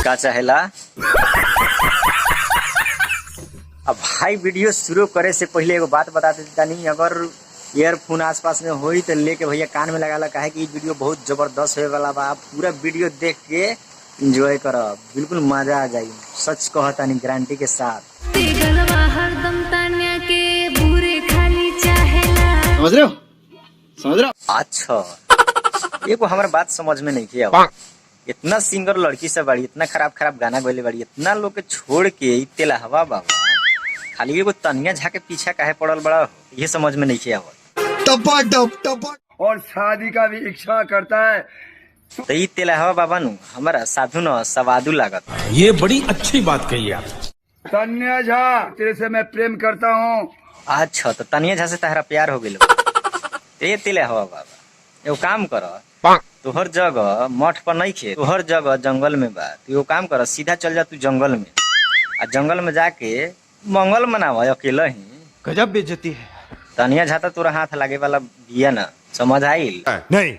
का चाहेला। अब भाई वीडियो शुरू करे से पहले एगो बात बता देता, नहीं अगर ईयरफोन आसपास में होई तो लेके भैया कान में लगा काहे कि वीडियो बहुत जबरदस्त होए वाला बा। पूरा वीडियो देख के एंजॉय करब, बिल्कुल मजा आ जाई, सच कहता नहीं गारंटी के साथ। समझ रहे हो? समझ रहे हो? अच्छा एगो हमारा बात समझ में नहीं किया, इतना सिंगर लड़की से बड़ी, इतना खराब खराब गाना गले बड़ी, इतना लोग के छोड़ के इतना हवा बाबा खाली एगो तनिया झा के पीछा काहे पड़ल बड़ा, ये समझ में नहीं किया। और शादी का भी इच्छा करता है तो ई तेलहवा बाबा नु हमारा साधु न सवादु लागत। ये बड़ी अच्छी बात कही आप। तन्या झा, तेरे से मैं प्रेम करता हूँ। अच्छा तो तनिया झा से तहरा प्यार हो गेलो। ए तेलहवा बाबा एगो काम कर, तोहर जगह मठ पर नहीं खे, तोहर जगह जंगल में बा। तू एगो काम कर, सीधा चल जा तू जंगल में, आ जंगल में जाके मंगल मनावा अकेला ही। गजब बेइज्जती है। तनिया झा तो तोरा हाथ लागे वाला बिया ना, समझ आइल? नहीं